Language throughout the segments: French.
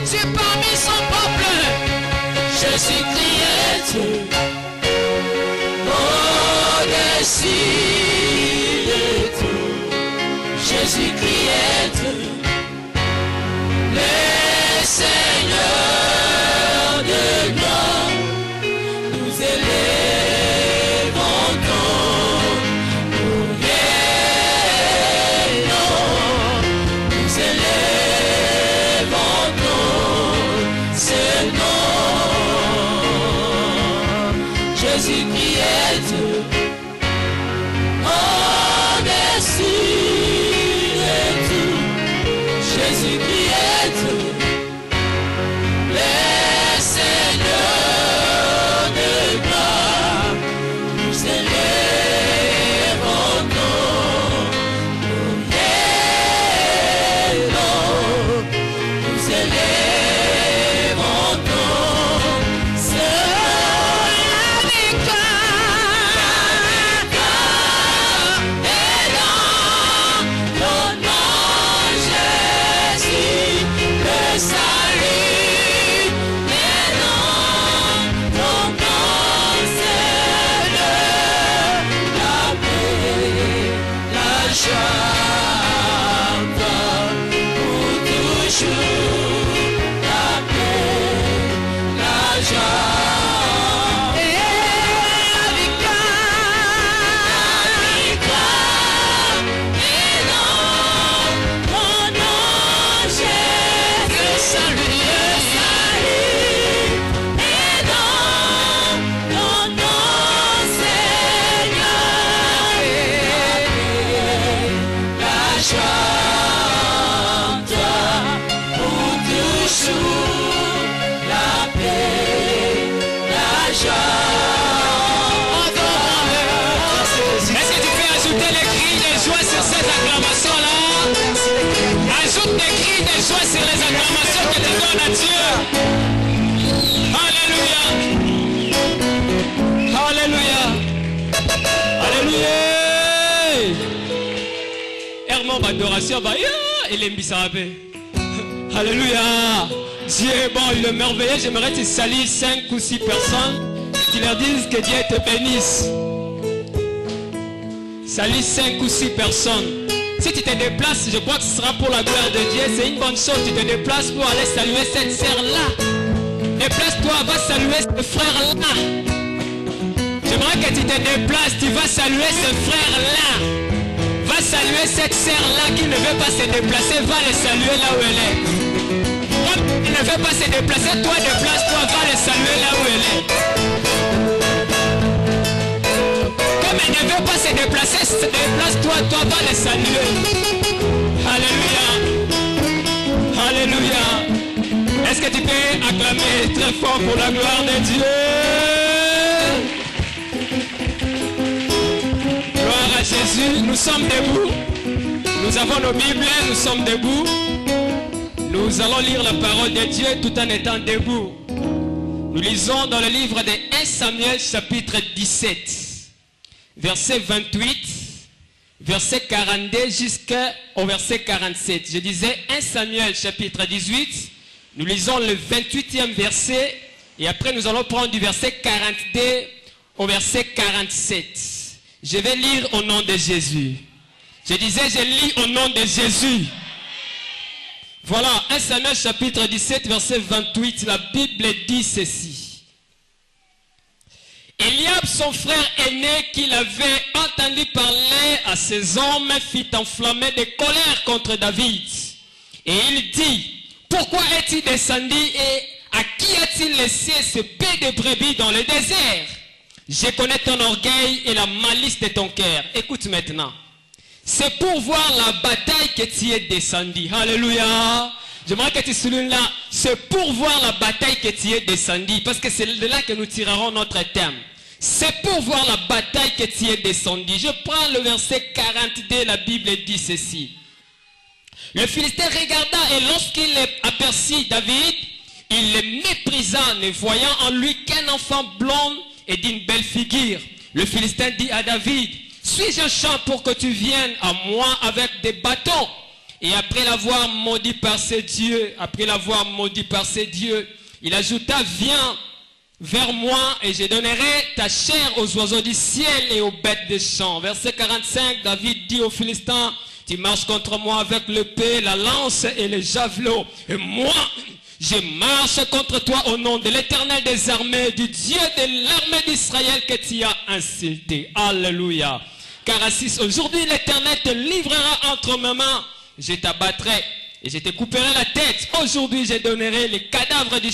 Dieu parmi son peuple. Jésus-Christ est Dieu. Au-dessus de tout. Jésus-Christ est Dieu. Le Seigneur de gloire. Nous élèvons ton nom. Nous élèvons ton seul nom. Jésus-Christ est Dieu. Au-dessus de tout. Jésus-Christ est Dieu. Le Seigneur de gloire. Nous élèvons ton nom. Nous élèvons ton seul victoire. Et dans ton nom, Jésus, le salut. Et dans ton nom, c'est la paix, la joie pour toujours. La paix, la joie et la victoire. Et dans ton nom, Jésus, le salut. Et dans ton nom, Seigneur, la joie, toi, pour toujours. La paix, la joie. Est-ce que tu peux ajouter les cris de joie sur cette acclamation-là? Ajoute des cris de joie sur les acclamations que tu donnes à Dieu. Alléluia. Alléluia. Alléluia. Hermon adoration, il est misérable. Alléluia. Dieu est bon, il est merveilleux. J'aimerais que tu salues 5 ou 6 personnes. Tu leur dises que Dieu te bénisse. Salut 5 ou 6 personnes. Si tu te déplaces, je crois que ce sera pour la gloire de Dieu. C'est une bonne chose. Tu te déplaces pour aller saluer cette sœur-là. Déplace-toi, va saluer ce frère-là. J'aimerais que tu te déplaces. Tu vas saluer ce frère-là. Va saluer cette sœur-là qui ne veut pas se déplacer. Va le saluer là où elle est. Comme elle ne veut pas se déplacer, toi déplace-toi. Va le saluer là où elle est. Comme elle ne veut pas se déplacer, déplace-toi, toi va le saluer. Alléluia. Alléluia. Est-ce que tu peux acclamer très fort pour la gloire de Dieu? Gloire à Jésus. Nous sommes debout. Nous avons nos Bibles, nous sommes debout. Nous allons lire la parole de Dieu tout en étant debout. Nous lisons dans le livre de 1 Samuel chapitre 17. Verset 28, verset 42 jusqu'au verset 47. Je disais 1 Samuel chapitre 18. Nous lisons le 28e verset. Et après nous allons prendre du verset 42 au verset 47. Je vais lire au nom de Jésus. Je disais je lis au nom de Jésus. Voilà 1 Samuel chapitre 17 verset 28. La Bible dit ceci. Eliab, son frère aîné, qu'il avait entendu parler à ses hommes, fit enflammer de colère contre David. Et il dit, pourquoi est-il descendu et à qui a-t-il laissé ce paix de brebis dans le désert? Je connais ton orgueil et la malice de ton cœur. Écoute maintenant. C'est pour voir la bataille que tu es descendu. Alléluia. J'aimerais que tu soulignes là. C'est pour voir la bataille que tu es descendu. Parce que c'est de là que nous tirerons notre thème. C'est pour voir la bataille que tu es descendu. Je prends le verset 42. La Bible dit ceci. Le Philistin regarda et lorsqu'il aperçut David, il le méprisa, ne voyant en lui qu'un enfant blond et d'une belle figure. Le Philistin dit à David, suis-je un champ pour que tu viennes à moi avec des bâtons? Et après l'avoir maudit par ses dieux, il ajouta, viens vers moi et je donnerai ta chair aux oiseaux du ciel et aux bêtes des champs. Verset 45, David dit aux Philistins, tu marches contre moi avec l'épée, la lance et le javelot. Et moi, je marche contre toi au nom de l'Éternel des armées, du Dieu de l'armée d'Israël que tu as insulté. Alléluia. Car ainsi, aujourd'hui, l'Éternel te livrera entre mes mains. Je t'abattrai et je te couperai la tête. Aujourd'hui, je donnerai les cadavres du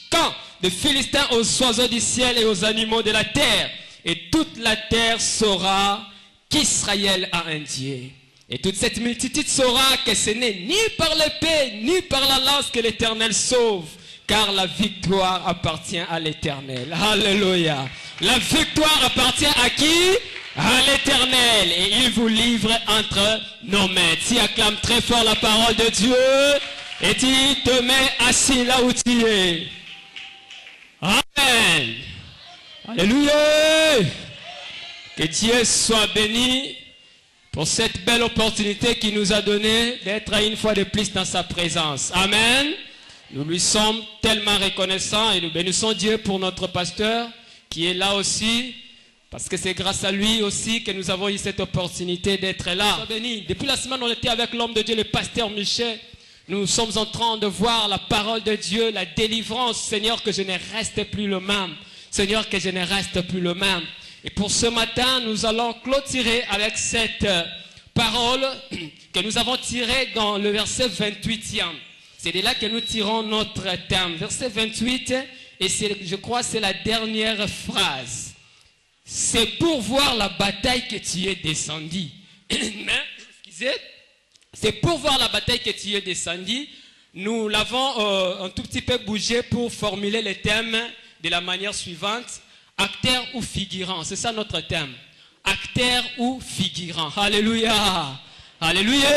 camp de Philistins aux oiseaux du ciel et aux animaux de la terre. Et toute la terre saura qu'Israël a un Dieu. Et toute cette multitude saura que ce n'est ni par l'épée, ni par la lance que l'Éternel sauve. Car la victoire appartient à l'Éternel. Alléluia. La victoire appartient à qui? À l'Éternel, et il vous livre entre nos mains. Tu acclames très fort la parole de Dieu et tu te mets assis là où tu es. Amen. Alléluia. Que Dieu soit béni pour cette belle opportunité qu'il nous a donnée d'être une fois de plus dans sa présence. Amen. Nous lui sommes tellement reconnaissants et nous bénissons Dieu pour notre pasteur qui est là aussi. Parce que c'est grâce à lui aussi que nous avons eu cette opportunité d'être là. Depuis la semaine, on était avec l'homme de Dieu, le pasteur Michel. Nous sommes en train de voir la parole de Dieu, la délivrance. Seigneur, que je ne reste plus le même. Seigneur, que je ne reste plus le même. Et pour ce matin, nous allons clôturer avec cette parole que nous avons tirée dans le verset 28e. C'est de là que nous tirons notre thème. Verset 28, et je crois que c'est la dernière phrase. C'est pour voir la bataille que tu es descendu. C'est pour voir la bataille que tu es descendu. Nous l'avons un tout petit peu bougé pour formuler le thème de la manière suivante. Acteur ou figurant. C'est ça notre thème. Acteur ou figurant. Alléluia. Alléluia.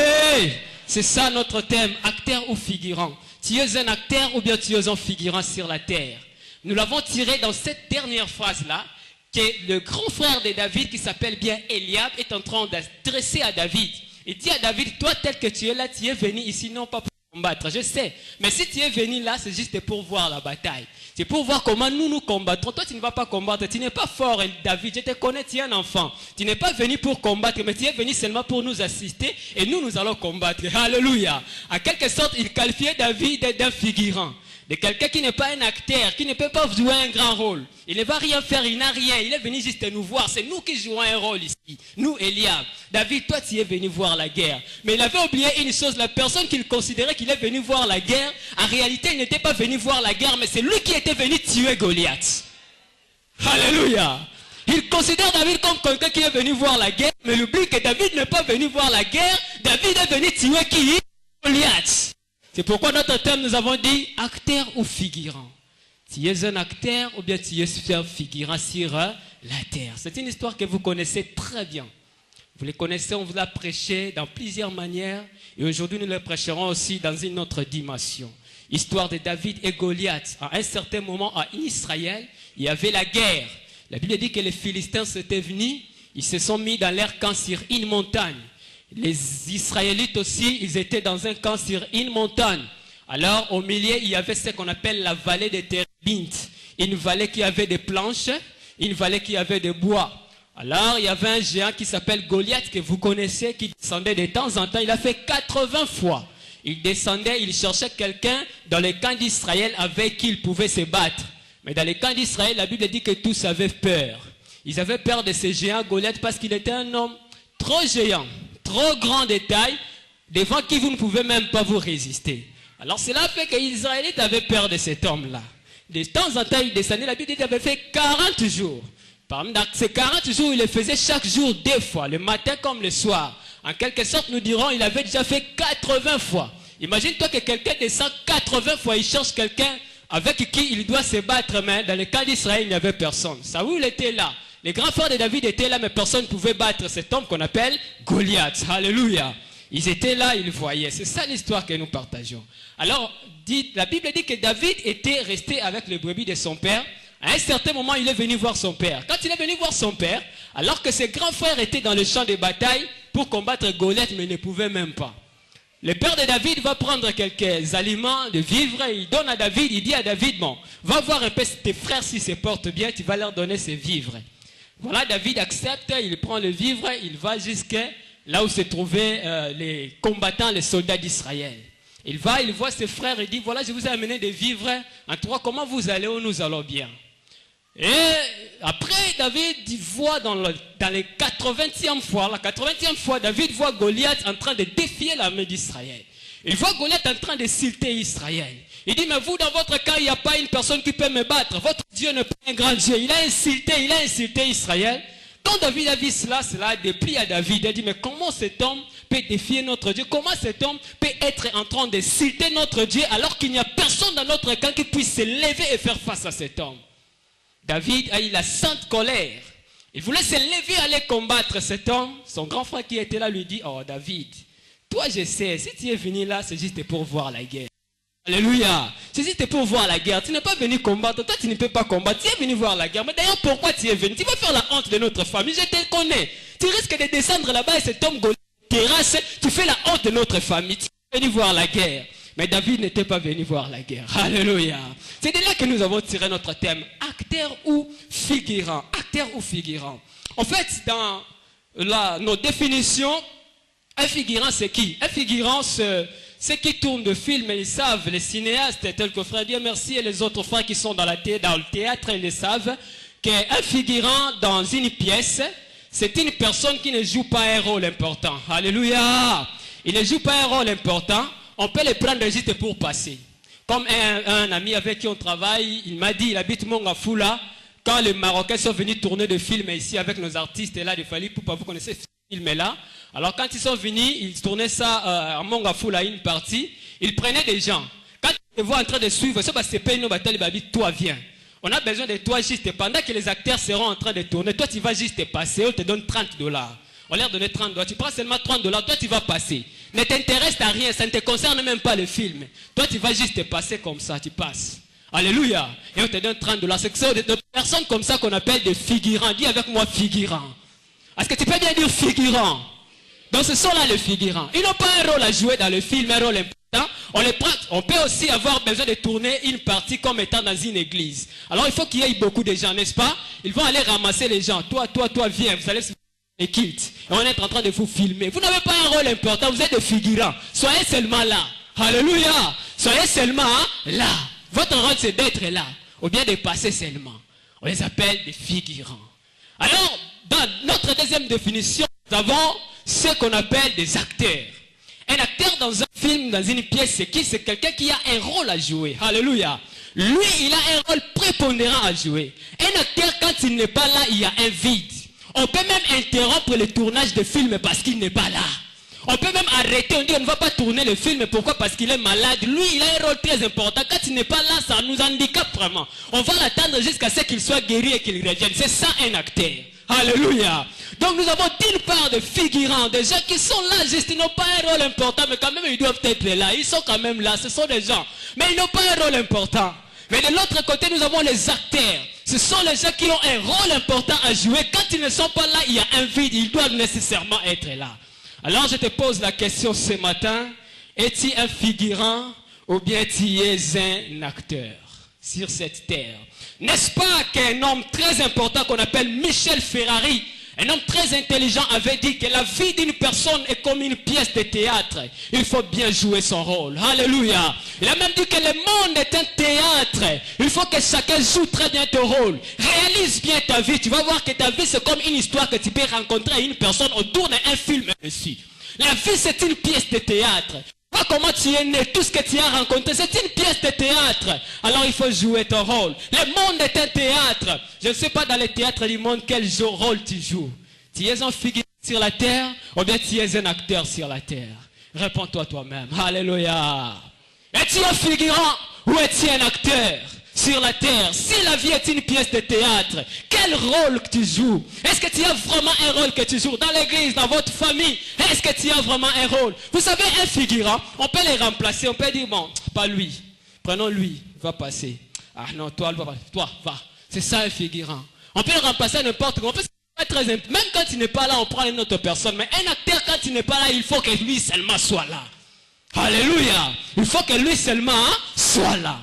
C'est ça notre thème. Acteur ou figurant. Tu es un acteur ou bien tu es un figurant sur la terre. Nous l'avons tiré dans cette dernière phrase-là. Que le grand frère de David qui s'appelle bien Eliab est en train d'adresser à David. Il dit à David, toi tel que tu es là, tu es venu ici non pas pour combattre, je sais. Mais si tu es venu là, c'est juste pour voir la bataille. C'est pour voir comment nous combattrons. Toi tu ne vas pas combattre, tu n'es pas fort David, je te connais, tu es un enfant. Tu n'es pas venu pour combattre, mais tu es venu seulement pour nous assister et nous allons combattre. Alléluia. En quelque sorte, il qualifiait David d'un figurant. De quelqu'un qui n'est pas un acteur, qui ne peut pas jouer un grand rôle. Il ne va rien faire, il n'a rien. Il est venu juste nous voir. C'est nous qui jouons un rôle ici. Nous, Eliab. David, toi, tu es venu voir la guerre. Mais il avait oublié une chose. La personne qu'il considérait qu'il est venu voir la guerre, en réalité, il n'était pas venu voir la guerre, mais c'est lui qui était venu tuer Goliath. Alléluia. Il considère David comme quelqu'un qui est venu voir la guerre, mais il oublie que David n'est pas venu voir la guerre. David est venu tuer qui? Goliath. C'est pourquoi notre thème, nous avons dit acteur ou figurant. Tu es un acteur ou bien tu es un figurant sur la terre. C'est une histoire que vous connaissez très bien. Vous les connaissez, on vous l'a prêché dans plusieurs manières. Et aujourd'hui, nous le prêcherons aussi dans une autre dimension. Histoire de David et Goliath. À un certain moment, en Israël, il y avait la guerre. La Bible dit que les Philistins étaient venus. Ils se sont mis dans leur camp sur une montagne. Les Israélites aussi, ils étaient dans un camp sur une montagne. Alors, au milieu, il y avait ce qu'on appelle la vallée des Térébintes. Une vallée qui avait des planches, une vallée qui avait des bois. Alors, il y avait un géant qui s'appelle Goliath, que vous connaissez, qui descendait de temps en temps. Il a fait 80 fois. Il descendait, il cherchait quelqu'un dans le camp d'Israël avec qui il pouvait se battre. Mais dans le camp d'Israël, la Bible dit que tous avaient peur. Ils avaient peur de ce géant Goliath parce qu'il était un homme trop géant. Trop grand de taille, devant qui vous ne pouvez même pas vous résister. Alors cela fait que les Israélites avaient peur de cet homme-là. De temps en temps, il descendait, la Bible dit qu'il avait fait 40 jours. Parmi ces 40 jours, il les faisait chaque jour 2 fois, le matin comme le soir. En quelque sorte, nous dirons, il avait déjà fait 80 fois. Imagine-toi que quelqu'un descend 80 fois, il cherche quelqu'un avec qui il doit se battre, mais dans le cas d'Israël, il n'y avait personne. Saoul était là. Les grands frères de David étaient là, mais personne ne pouvait battre cet homme qu'on appelle Goliath. Alléluia. Ils étaient là, ils voyaient. C'est ça l'histoire que nous partageons. Alors, la Bible dit que David était resté avec les brebis de son père. À un certain moment, il est venu voir son père. Quand il est venu voir son père, alors que ses grands frères étaient dans le champ de bataille pour combattre Goliath, mais ne pouvaient même pas. le père de David va prendre quelques aliments de vivre, il donne à David, il dit à David, bon, va voir un peu tes frères s'ils se portent bien, tu vas leur donner ces vivres. Voilà, David accepte, il prend le vivre, il va jusqu'à là où se trouvaient les combattants, les soldats d'Israël. Il va, il voit ses frères, il dit, voilà, je vous ai amené des vivres, en tout cas, comment vous allez, où nous allons bien. Et après, David voit dans les 80e fois, la 80e fois, David voit Goliath en train de défier l'armée d'Israël. Il voit Goliath en train de silter Israël. Il dit, mais vous, dans votre cas, il n'y a pas une personne qui peut me battre. Votre Dieu n'est pas un grand Dieu. Il a insulté Israël. Quand David a vu cela, cela a déplu à David. Il a dit, mais comment cet homme peut défier notre Dieu? Comment cet homme peut être en train de silter notre Dieu alors qu'il n'y a personne dans notre camp qui puisse se lever et faire face à cet homme? David a eu la sainte colère. Il voulait se lever et aller combattre cet homme. Son grand frère qui était là lui dit, oh David, toi je sais, si tu es venu là, c'est juste pour voir la guerre. Alléluia. C'est juste pour voir la guerre. Tu n'es pas venu combattre. Toi, tu ne peux pas combattre. Tu es venu voir la guerre. Mais d'ailleurs, pourquoi tu es venu? Tu vas faire la honte de notre famille. Je te connais. Tu risques de descendre là-bas et cet homme terrasse. Tu fais la honte de notre famille. Tu es venu voir la guerre. Mais David n'était pas venu voir la guerre. Alléluia. C'est de là que nous avons tiré notre thème. Acteur ou figurant. Acteur ou figurant. En fait, dans nos définitions, un figurant, c'est qui? Un figurant, ceux qui tournent de films, ils savent, les cinéastes, tels que Frère Dieu merci, et les autres frères qui sont dans le théâtre, ils le savent, qu'un figurant dans une pièce, c'est une personne qui ne joue pas un rôle important. Alléluia. Il ne joue pas un rôle important. On peut le prendre juste pour passer. Comme un ami avec qui on travaille, il m'a dit, il habite Mongafula. Quand les Marocains sont venus tourner des films ici avec nos artistes, là, de Fali Poupa, vous connaissez ce film-là. Alors quand ils sont venus, ils tournaient ça à Mongafula, une partie. Ils prenaient des gens. Quand tu te vois en train de suivre, c'est pas une bataille, toi viens. On a besoin de toi juste pendant que les acteurs seront en train de tourner. Toi, tu vas juste passer, on te donne $30. On leur donne $30. Tu prends seulement $30, toi, tu vas passer. Ne t'intéresse à rien, ça ne te concerne même pas le film. Toi, tu vas juste passer comme ça, tu passes. Alléluia. Et on te donne $30. C'est des personnes comme ça qu'on appelle des figurants. Dis avec moi figurant. Est-ce que tu peux bien dire figurant? Donc ce sont là les figurants. Ils n'ont pas un rôle à jouer dans le film, un rôle important. On peut aussi avoir besoin de tourner une partie comme étant dans une église. Alors il faut qu'il y ait beaucoup de gens, n'est-ce pas? Ils vont aller ramasser les gens. Toi, viens, vous allez se les kilts. Et on est en train de vous filmer. Vous n'avez pas un rôle important, vous êtes des figurants. Soyez seulement là. Alléluia. Soyez seulement là. Votre rôle c'est d'être là. Ou bien de passer seulement. On les appelle des figurants. Alors, dans notre deuxième définition, nous avons ce qu'on appelle des acteurs. Un acteur dans un film, dans une pièce, c'est qui? C'est quelqu'un qui a un rôle à jouer. Alléluia. Lui, il a un rôle prépondérant à jouer. Un acteur, quand il n'est pas là, il y a un vide. On peut même interrompre le tournage de film parce qu'il n'est pas là. On peut même arrêter, on dit on ne va pas tourner le film. Pourquoi? Parce qu'il est malade. Lui, il a un rôle très important. Quand il n'est pas là, ça nous handicape vraiment. On va l'attendre jusqu'à ce qu'il soit guéri et qu'il revienne. C'est ça un acteur. Alléluia. Donc nous avons d'une part des figurants, des gens qui sont là, juste, ils n'ont pas un rôle important, mais quand même ils doivent être là. Ils sont quand même là, ce sont des gens. Mais ils n'ont pas un rôle important. Mais de l'autre côté, nous avons les acteurs. Ce sont les gens qui ont un rôle important à jouer. Quand ils ne sont pas là, il y a un vide. Ils doivent nécessairement être là. Alors je te pose la question ce matin. Es-tu un figurant ou bien tu es un acteur sur cette terre? N'est-ce pas qu'un homme très important qu'on appelle Michel Ferrari, un homme très intelligent, avait dit que la vie d'une personne est comme une pièce de théâtre. Il faut bien jouer son rôle. Alléluia. Il a même dit que le monde est un théâtre. Il faut que chacun joue très bien ton rôle. Réalise bien ta vie. Tu vas voir que ta vie c'est comme une histoire que tu peux rencontrer une personne autour d'un film ici. La vie c'est une pièce de théâtre. Pas comment tu es né, tout ce que tu as rencontré, c'est une pièce de théâtre. Alors il faut jouer ton rôle. Le monde est un théâtre. Je ne sais pas dans le théâtre du monde quel rôle tu joues. Tu es un figurant sur la terre ou bien tu es un acteur sur la terre? Réponds-toi toi-même. Alléluia. Es-tu un figurant ou es-tu un acteur sur la terre? Si la vie est une pièce de théâtre, quel rôle que tu joues? Est-ce que tu as vraiment un rôle que tu joues dans l'église, dans votre famille? Est-ce que tu as vraiment un rôle? Vous savez, un figurant, on peut les remplacer, on peut dire, bon, pas lui, prenons lui, va passer. Ah non, toi, va. C'est ça un figurant. On peut le remplacer à n'importe quoi. Même quand il n'est pas là, on prend une autre personne. Mais un acteur, quand il n'est pas là, il faut que lui seulement soit là. Alléluia. Il faut que lui seulement soit là.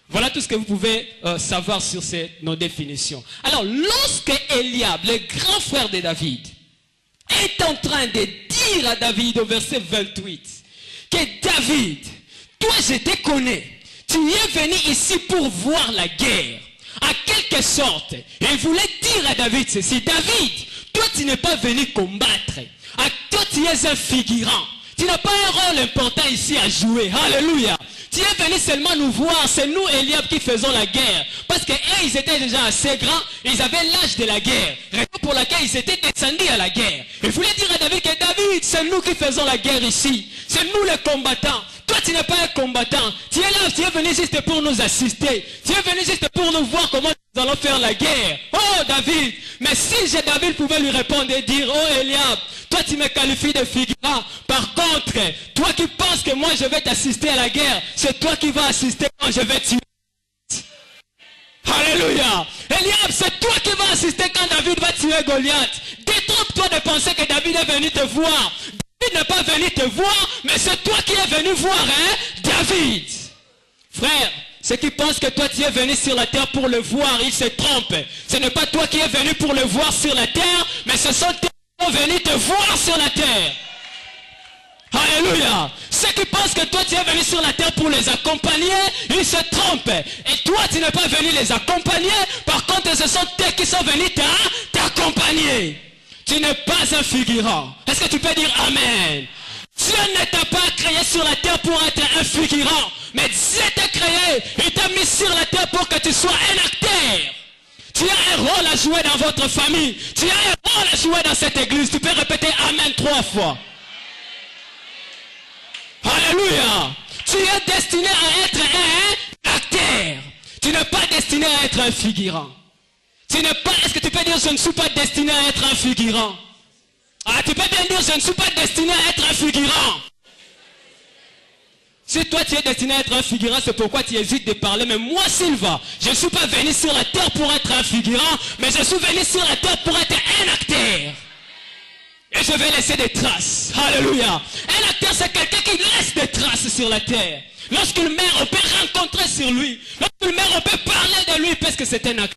Voilà tout ce que vous pouvez savoir sur nos définitions. Alors, lorsque Eliab, le grand frère de David, est en train de dire à David au verset 28 que David, toi je te connais, tu es venu ici pour voir la guerre. En quelque sorte, il voulait dire à David ceci: David, toi tu n'es pas venu combattre. Toi tu es un figurant. Tu n'as pas un rôle important ici à jouer. Alléluia. Tu es venu seulement nous voir. C'est nous, Eliab, qui faisons la guerre. Parce qu'eux, ils étaient déjà assez grands. Ils avaient l'âge de la guerre. Raison pour laquelle ils étaient descendus à la guerre. Il voulait dire à David que David, c'est nous qui faisons la guerre ici. C'est nous les combattants. Toi, tu n'es pas un combattant. Tu es là, tu es venu juste pour nous assister. Tu es venu juste pour nous voir comment nous allons faire la guerre. Oh, David. Mais si David pouvait lui répondre et dire: oh, Eliab, toi, tu me qualifies de figurant. Par contre, toi qui penses que moi, je vais t'assister à la guerre, c'est toi qui vas assister quand je vais tuer. Alléluia. Eliab, c'est toi qui vas assister quand David va tuer Goliath. Détrompe-toi de penser que David est venu te voir. David n'est pas venu te voir, mais c'est toi qui es venu voir, hein, David. Frère, ceux qui pensent que toi tu es venu sur la terre pour le voir, ils se trompent. Ce n'est pas toi qui es venu pour le voir sur la terre, mais ce sont tes qui sont venus te voir sur la terre. Alléluia. Ceux qui pensent que toi tu es venu sur la terre pour les accompagner, ils se trompent. Et toi tu n'es pas venu les accompagner. Par contre, ce sont eux qui sont venus t'accompagner. Tu n'es pas un figurant. Est-ce que tu peux dire Amen? Dieu ne t'a pas créé sur la terre pour être un figurant. Mais Dieu t'a créé. Il t'a mis sur la terre pour que tu sois un acteur. Tu as un rôle à jouer dans votre famille. Tu as un rôle à jouer dans cette église. Tu peux répéter Amen 3 fois. Alléluia. Tu es destiné à être un acteur. Tu n'es pas destiné à être un figurant. Est-ce que tu peux dire: je ne suis pas destiné à être un figurant? Ah, tu peux bien dire: je ne suis pas destiné à être un figurant. Si toi tu es destiné à être un figurant, c'est pourquoi tu hésites de parler. Mais moi, Sylvain, je ne suis pas venu sur la terre pour être un figurant, mais je suis venu sur la terre pour être un acteur. Et je vais laisser des traces. Alléluia. Un acteur, c'est quelqu'un qui laisse des traces sur la terre. Lorsqu'il meurt, on peut rencontrer sur lui. Lorsqu'il meurt, on peut parler de lui parce que c'est un acteur.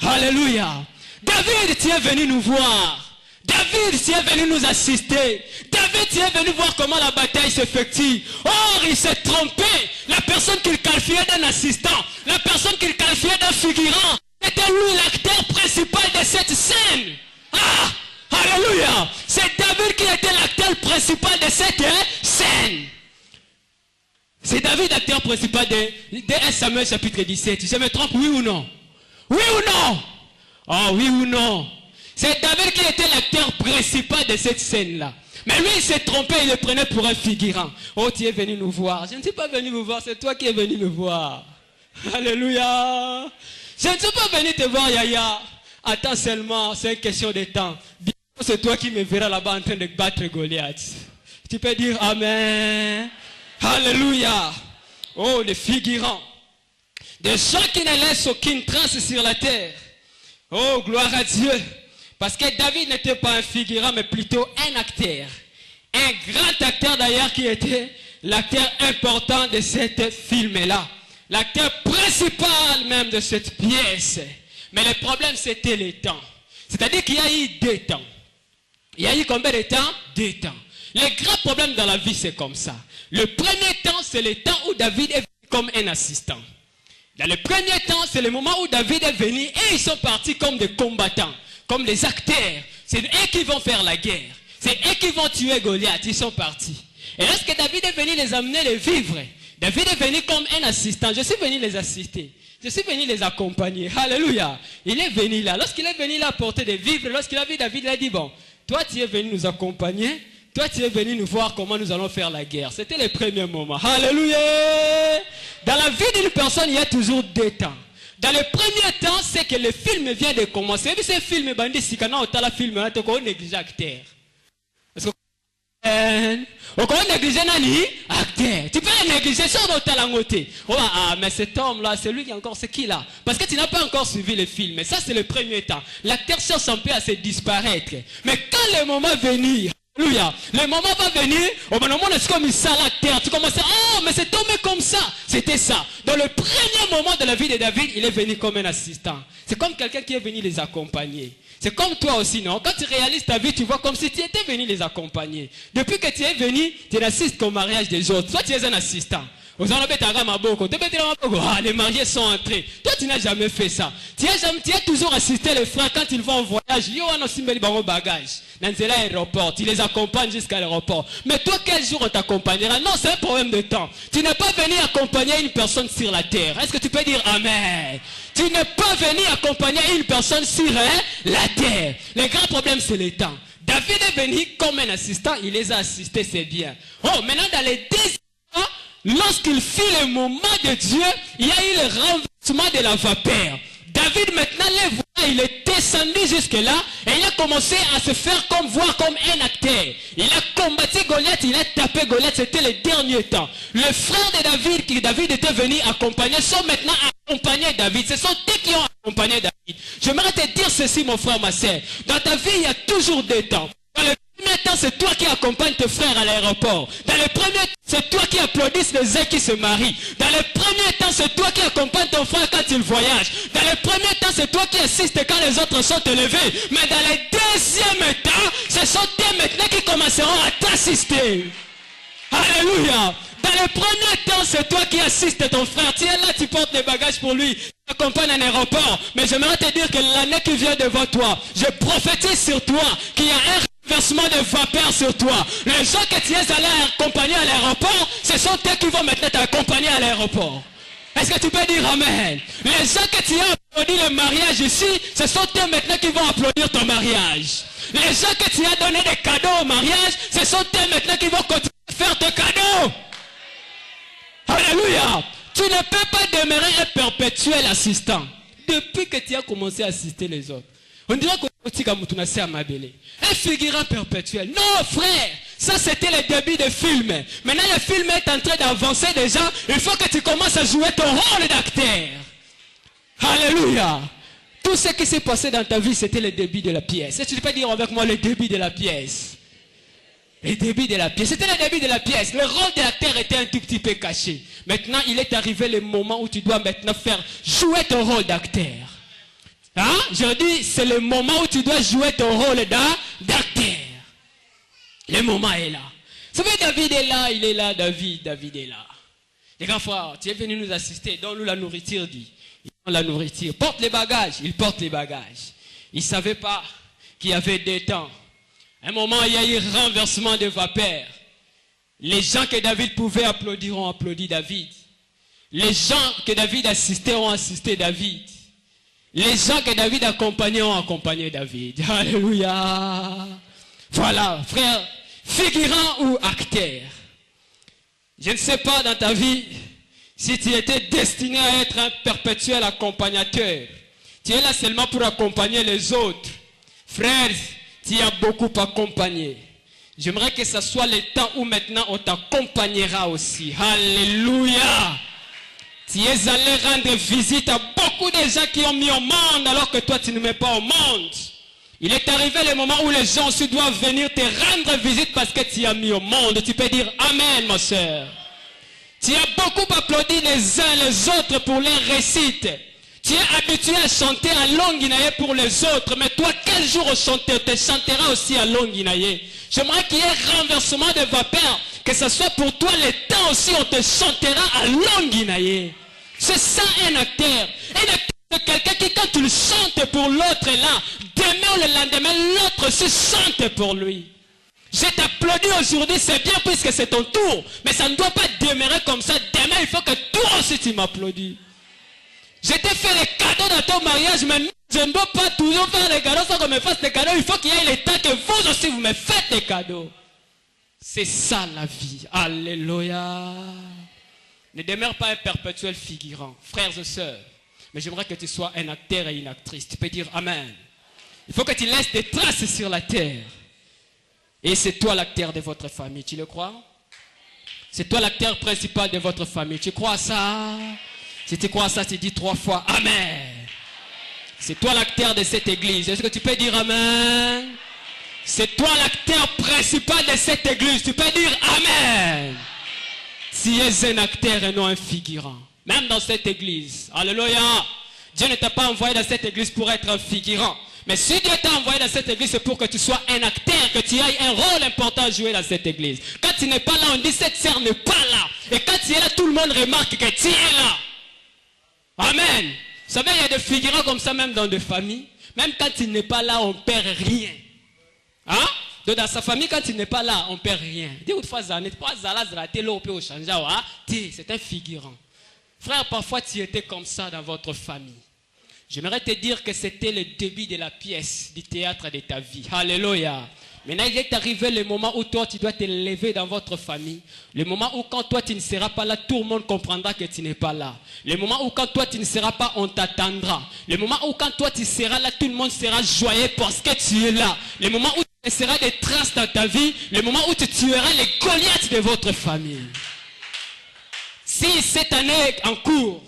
Alléluia. David, tu es venu nous voir. David, tu es venu nous assister. David, tu es venu voir comment la bataille s'effectue. Or, il s'est trompé. La personne qu'il qualifiait d'un assistant, la personne qu'il qualifiait d'un figurant, était lui l'acteur principal de cette scène. Ah! Alléluia. C'est David qui était l'acteur principal de cette scène. C'est David l'acteur principal de 1 Samuel chapitre 17. Je me trompe, oui ou non? Oui ou non? Oh, oui ou non? C'est David qui était l'acteur principal de cette scène-là. Mais lui, il s'est trompé, il le prenait pour un figurant. Oh, tu es venu nous voir. Je ne suis pas venu vous voir, c'est toi qui es venu me voir. Alléluia. Je ne suis pas venu te voir, Yaya. Attends seulement, c'est une question de temps. C'est toi qui me verras là-bas en train de battre Goliath. Tu peux dire Amen. Alléluia. Oh, les figurants. Des gens qui ne laissent aucune trace sur la terre. Oh, gloire à Dieu. Parce que David n'était pas un figurant, mais plutôt un acteur. Un grand acteur d'ailleurs qui était l'acteur important de ce film-là. L'acteur principal même de cette pièce. Mais le problème, c'était les temps. C'est-à-dire qu'il y a eu 2 temps. Il y a eu combien de temps? 2 temps. Le grand problème dans la vie, c'est comme ça. Le premier temps, c'est le temps où David est venu comme un assistant. Dans le premier temps, c'est le moment où David est venu et ils sont partis comme des combattants, comme des acteurs. C'est eux qui vont faire la guerre. C'est eux qui vont tuer Goliath. Ils sont partis. Et lorsque David est venu les amener les vivre, David est venu comme un assistant. Je suis venu les assister. Je suis venu les accompagner. Alléluia. Il est venu là. Lorsqu'il est venu là porter des vivres, lorsqu'il a vu David, il a dit: bon, toi tu es venu nous accompagner. Toi tu es venu nous voir comment nous allons faire la guerre. C'était le premier moment. Alléluia. Dans la vie d'une personne, il y a toujours 2 temps. Dans le premier temps, c'est que le film vient de commencer. Et puis ce film, bandit, si quand on a le film, on néglige acteur. Parce que on néglige nani acteur. Tu peux le négliger sur notre langoté. Oh, ah, mais cet homme-là, c'est lui qui est encore ce qu'il a. Parce que tu n'as pas encore suivi le film. Et ça, c'est le premier temps. L'acteur cherche un peu à se disparaître. Mais quand le moment venir, Alléluia. Le moment va venir, au moment où c'est comme ça la terre. Tu commences à oh, mais c'est tombé comme ça. C'était ça. Dans le premier moment de la vie de David, il est venu comme un assistant. C'est comme quelqu'un qui est venu les accompagner. C'est comme toi aussi, non? Quand tu réalises ta vie, tu vois comme si tu étais venu les accompagner. Depuis que tu es venu, tu n'assistes qu'au mariage des autres. Toi, tu es un assistant. Les mariés sont entrés. Toi, tu n'as jamais fait ça. Tu as toujours assisté les frères quand ils vont en voyage. Tu les accompagnes jusqu'à l'aéroport. Mais toi, quel jour on t'accompagnera? Non, c'est un problème de temps. Tu n'es pas venu accompagner une personne sur la terre. Est-ce que tu peux dire Amen? Tu n'es pas venu accompagner une personne sur la terre. Le grand problème, c'est le temps. David est venu comme un assistant. Il les a assistés, c'est bien. Oh, maintenant, dans les 10 ans, lorsqu'il fit le moment de Dieu, il y a eu le renversement de la vapeur. David maintenant les voit, il est descendu jusque là et il a commencé à se faire voir comme un acteur. Il a combattu Goliath, il a tapé Goliath, c'était les derniers temps. Le frère de David, qui David était venu accompagner, sont maintenant accompagnés David. Ce sont eux qui ont accompagné David. J'aimerais te dire ceci, mon frère, ma soeur. Dans ta vie, il y a toujours deux temps. Dans le premier temps, c'est toi qui accompagnes tes frères à l'aéroport. Dans le premier temps, c'est toi qui applaudis les uns qui se marient. Dans le premier temps, c'est toi qui accompagnes ton frère quand il voyage. Dans le premier temps, c'est toi qui assistes quand les autres sont élevés. Mais dans le deuxième temps, ce sont eux maintenant qui commenceront à t'assister. Alléluia. Dans le premier temps, c'est toi qui assistes ton frère. Tu es là, tu portes les bagages pour lui. Tu accompagnes à l'aéroport. Mais j'aimerais te dire que l'année qui vient devant toi, je prophétise sur toi qu'il y a un versement de vapeur sur toi. Les gens que tu es allé accompagner à l'aéroport, ce sont eux qui vont maintenant t'accompagner à l'aéroport. Est-ce que tu peux dire Amen? Les gens que tu as applaudi le mariage ici, ce sont eux maintenant qui vont applaudir ton mariage. Les gens que tu as donné des cadeaux au mariage, ce sont eux maintenant qui vont continuer à faire tes cadeaux. Alléluia. Tu ne peux pas demeurer un perpétuel assistant depuis que tu as commencé à assister les autres. On dirait que un figurant perpétuel. Non, frère, ça c'était le début de film. Maintenant le film est en train d'avancer déjà. Il faut que tu commences à jouer ton rôle d'acteur. Alléluia. Tout ce qui s'est passé dans ta vie, c'était le début de la pièce. Est-ce que tu peux dire avec moi le début de la pièce? Le début de la pièce. C'était le début de la pièce. Le rôle de l'acteur était un tout petit peu caché. Maintenant, il est arrivé le moment où tu dois maintenant faire jouer ton rôle d'acteur. Hein? Je dis, c'est le moment où tu dois jouer ton rôle d'acteur. Le moment est là. Vous savez, David est là, il est là, David est là. Les grands frères, tu es venu nous assister, donne-nous la nourriture, dit. Il donne la nourriture. Porte les bagages, il porte les bagages. Il ne savait pas qu'il y avait des temps. À un moment, il y a eu renversement de vapeur. Les gens que David pouvait applaudir ont applaudi David. Les gens que David assistait ont assisté David. Les gens que David accompagnait ont accompagné David. Alléluia. Voilà, frère, figurant ou acteur. Je ne sais pas dans ta vie si tu étais destiné à être un perpétuel accompagnateur. Tu es là seulement pour accompagner les autres. Frère, tu as beaucoup accompagné. J'aimerais que ce soit le temps où maintenant on t'accompagnera aussi. Alléluia. Tu es allé rendre visite à beaucoup de gens qui ont mis au monde alors que toi tu ne mets pas au monde. Il est arrivé le moment où les gens aussi doivent venir te rendre visite parce que tu as mis au monde. Tu peux dire Amen, ma soeur. Tu as beaucoup applaudi les uns les autres pour leur récite. Tu es habitué à chanter en langue guinéenne pour les autres. Mais toi, quel jour on te chantera aussi en langue guinéenne? J'aimerais qu'il y ait un renversement de vapeur. Que ce soit pour toi le temps aussi on te chantera en langue guinéenne. C'est ça un acteur. Un acteur, c'est quelqu'un qui quand tu le chantes pour l'autre là, demain ou le lendemain, l'autre se chante pour lui. Je t'applaudis aujourd'hui, c'est bien puisque c'est ton tour. Mais ça ne doit pas demeurer comme ça. Demain, il faut que toi aussi tu m'applaudis. Je t'ai fait les cadeaux dans ton mariage, mais je ne dois pas toujours faire les cadeaux sans qu'on me fasse des cadeaux. Il faut qu'il y ait le temps que vous aussi vous me faites des cadeaux. C'est ça la vie. Alléluia. Ne demeure pas un perpétuel figurant, frères et sœurs. Mais j'aimerais que tu sois un acteur et une actrice. Tu peux dire Amen. Il faut que tu laisses des traces sur la terre. Et c'est toi l'acteur de votre famille. Tu le crois? C'est toi l'acteur principal de votre famille. Tu crois à ça? Si tu crois à ça, tu dis 3 fois Amen. C'est toi l'acteur de cette église. Est-ce que tu peux dire Amen? C'est toi l'acteur principal de cette église. Tu peux dire Amen. Tu es un acteur et non un figurant. Même dans cette église. Alléluia. Dieu ne t'a pas envoyé dans cette église pour être un figurant. Mais si Dieu t'a envoyé dans cette église, c'est pour que tu sois un acteur, que tu aies un rôle important à jouer dans cette église. Quand tu n'es pas là, on dit cette sœur n'est pas là. Et quand tu es là, tout le monde remarque que tu es là. Amen. Vous savez, il y a des figurants comme ça même dans des familles. Même quand il n'est pas là, on ne perd rien. Hein? Donc dans sa famille, quand il n'est pas là, on ne perd rien. C'est un figurant. Frère, parfois tu étais comme ça dans votre famille. J'aimerais te dire que c'était le début de la pièce du théâtre de ta vie. Alléluia. Maintenant, il est arrivé le moment où toi, tu dois te lever dans votre famille. Le moment où quand toi, tu ne seras pas là, tout le monde comprendra que tu n'es pas là. Le moment où quand toi, tu ne seras pas, on t'attendra. Le moment où quand toi, tu seras là, tout le monde sera joyeux parce que tu es là. Le moment où tu laisseras des traces dans ta vie. Le moment où tu tueras les Goliaths de votre famille. Si cette année en cours,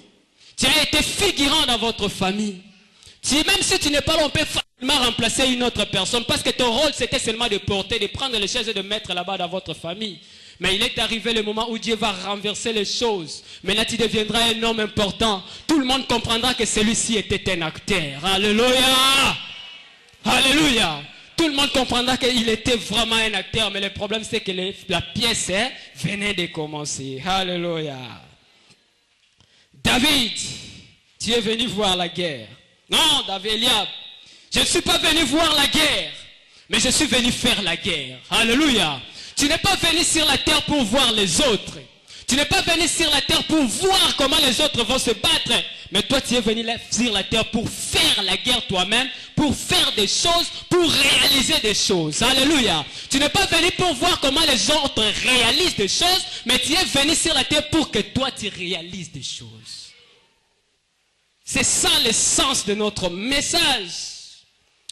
tu as été figurant dans votre famille, même si tu n'es pas là, on peut facilement remplacer une autre personne parce que ton rôle c'était seulement de porter, de prendre les chaises et de mettre là-bas dans votre famille. Mais il est arrivé le moment où Dieu va renverser les choses. Maintenant tu deviendras un homme important. Tout le monde comprendra que celui-ci était un acteur. Alléluia! Alléluia! Tout le monde comprendra qu'il était vraiment un acteur. Mais le problème c'est que la pièce venait de commencer. Alléluia! David, tu es venu voir la guerre. Non, David, Eliab, je ne suis pas venu voir la guerre, mais je suis venu faire la guerre. Alléluia. Tu n'es pas venu sur la terre pour voir les autres. Tu n'es pas venu sur la terre pour voir comment les autres vont se battre. Mais toi, tu es venu sur la terre pour faire la guerre toi-même, pour faire des choses, pour réaliser des choses. Alléluia. Tu n'es pas venu pour voir comment les autres réalisent des choses, mais tu es venu sur la terre pour que toi, tu réalises des choses. C'est ça le sens de notre message.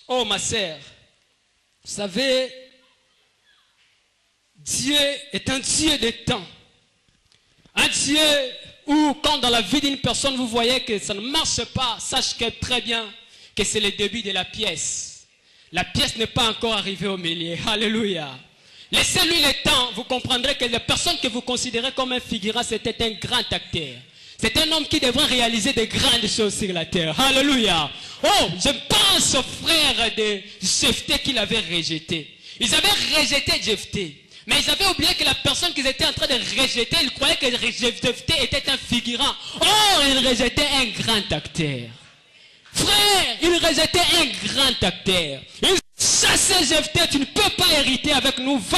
Oh ma sœur, vous savez, Dieu est un Dieu des temps. Un Dieu où quand dans la vie d'une personne vous voyez que ça ne marche pas, sache que très bien que c'est le début de la pièce. La pièce n'est pas encore arrivée au milieu. Alléluia. Laissez-lui le temps, vous comprendrez que la personne que vous considérez comme un figurant, c'était un grand acteur. C'est un homme qui devrait réaliser de grandes choses sur la terre. Alléluia. Oh, je pense aux frères de Jephthé qu'il avait rejeté. Ils avaient rejeté Jephthé. Mais ils avaient oublié que la personne qu'ils étaient en train de rejeter, ils croyaient que Jephthé était un figurant. Oh, ils rejetaient un grand acteur. Frère, ils rejetaient un grand acteur. Ils chassaient Jephthé, tu ne peux pas hériter avec nous, va.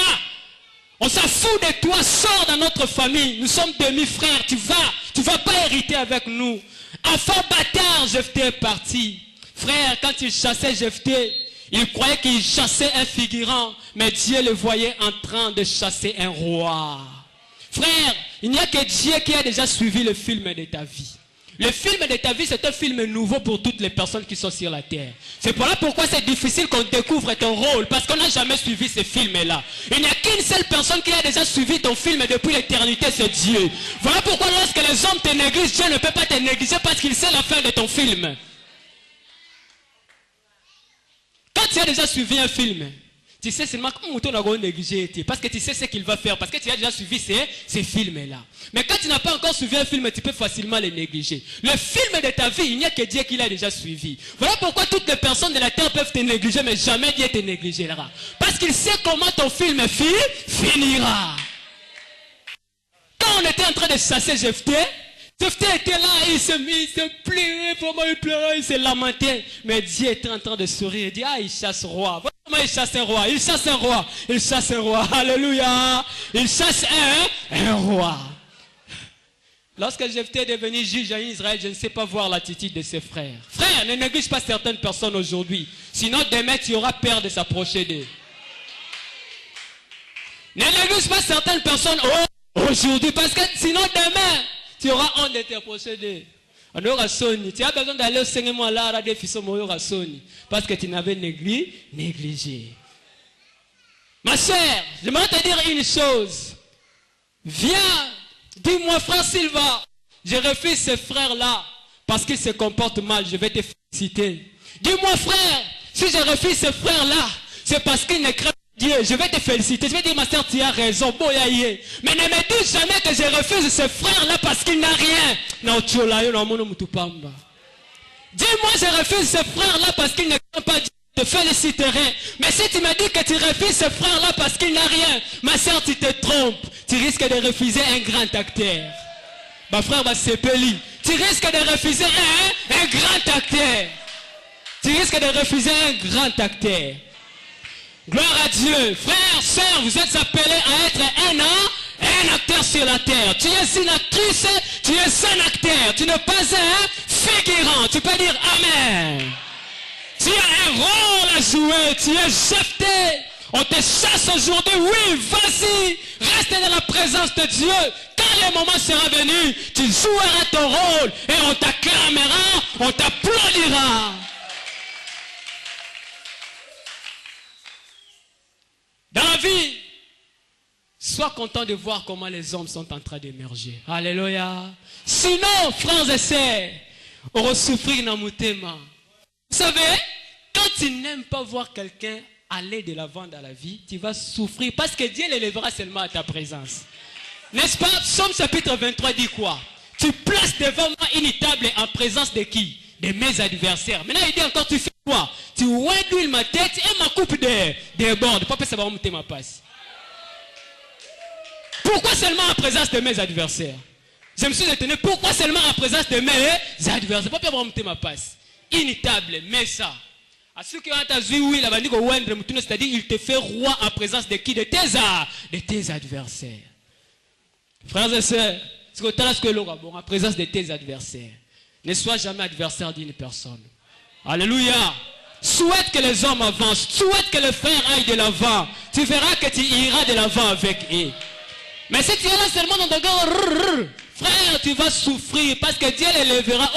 On s'en fout de toi, sors dans notre famille. Nous sommes demi-frères, tu vas pas hériter avec nous. Enfant bâtard, Jephthé est parti. Frère, quand il chassait Jephthé, il croyait qu'il chassait un figurant, mais Dieu le voyait en train de chasser un roi. Frère, il n'y a que Dieu qui a déjà suivi le film de ta vie. Le film de ta vie, c'est un film nouveau pour toutes les personnes qui sont sur la terre. C'est pourquoi c'est difficile qu'on découvre ton rôle, parce qu'on n'a jamais suivi ce film-là. Il n'y a qu'une seule personne qui a déjà suivi ton film depuis l'éternité, c'est Dieu. Voilà pourquoi lorsque les hommes te négligent, Dieu ne peut pas te négliger parce qu'il sait la fin de ton film. Quand tu as déjà suivi un film, tu sais seulement comment on a négligé, parce que tu sais ce qu'il va faire, parce que tu as déjà suivi ces films-là. Mais quand tu n'as pas encore suivi un film, tu peux facilement les négliger. Le film de ta vie, il n'y a que Dieu qui l'a déjà suivi. Voilà pourquoi toutes les personnes de la terre peuvent te négliger, mais jamais Dieu te négligera. Parce qu'il sait comment ton film finira. Quand on était en train de chasser Jephthé, Jephthé était là, il se plairait, vraiment il pleurait, il se lamentait. Mais Dieu était en train de sourire, il dit, ah, il chasse roi. Voilà comment il chasse un roi, il chasse un roi, il chasse un roi, alléluia. Il chasse un roi. Lorsque Jephthé est devenu juge en Israël, je ne sais pas voir l'attitude de ses frères. Frère, ne néglige pas certaines personnes aujourd'hui. Sinon demain tu auras peur de s'approcher d'eux. Ne néglige pas certaines personnes aujourd'hui, parce que sinon demain tu auras honte de t'approcher d'eux. Tu as besoin d'aller au Seigneur là, parce que tu n'avais négligé. Ma soeur, j'aimerais te dire une chose. Viens, dis-moi frère Silva, je refuse ce frère-là parce qu'il se comporte mal, je vais te féliciter. Dis-moi frère, si je refuse ce frère-là, c'est parce qu'il ne craint pas Dieu. Je vais te féliciter. Je vais dire, ma sœur, tu as raison. Boyaye. Mais ne me dis jamais que je refuse ce frère-là parce qu'il n'a rien. Dis-moi, je refuse ce frère-là parce qu'il ne craint pas Dieu. Je te féliciterai. Mais si tu me dis que tu refuses ce frère-là parce qu'il n'a rien, ma sœur, tu te trompes. Tu risques de refuser un grand acteur. Ma frère, c'est Peli. Tu risques de refuser un grand acteur. Tu risques de refuser un grand acteur. Gloire à Dieu. Frères, sœurs, vous êtes appelés à être un acteur sur la terre. Tu es une actrice, tu es un acteur. Tu n'es pas un figurant. Tu peux dire Amen. Tu as un rôle à jouer. Tu es jeté. On te chasse aujourd'hui. Oui, vas-y. Reste dans la présence de Dieu. Quand le moment sera venu, tu joueras ton rôle et on t'acclamera, on t'applaudira. Dans la vie, sois content de voir comment les hommes sont en train d'émerger. Alléluia. Sinon, frères et sœurs, on va souffrir dans mon thème. Vous savez, quand tu n'aimes pas voir quelqu'un aller de l'avant dans la vie, tu vas souffrir parce que Dieu l'élèvera seulement à ta présence. N'est-ce pas? Psaume chapitre 23 dit quoi? Tu places devant moi une table en présence de qui? De mes adversaires. Maintenant, il dit encore, tu fais quoi? Tu ouédules ma tête et ma coupe déborde. Pourquoi ça va monter ma passe? Pourquoi seulement en présence de mes adversaires? Je me suis étonné. Pourquoi seulement en présence de mes adversaires? Pourquoi ça va monter ma passe? Une table, mais ça. À ceux qui ont entendu, oui, c'est-à-dire, il te fait roi en présence de qui? De tes adversaires. Frères et sœurs, en présence de tes adversaires. Ne sois jamais adversaire d'une personne. Alléluia. Souhaite que les hommes avancent. Souhaite que les frères aillent de l'avant. Tu verras que tu iras de l'avant avec eux. Mais si tu es là seulement dans ton cœur, frère, tu vas souffrir parce que Dieu les lèvera.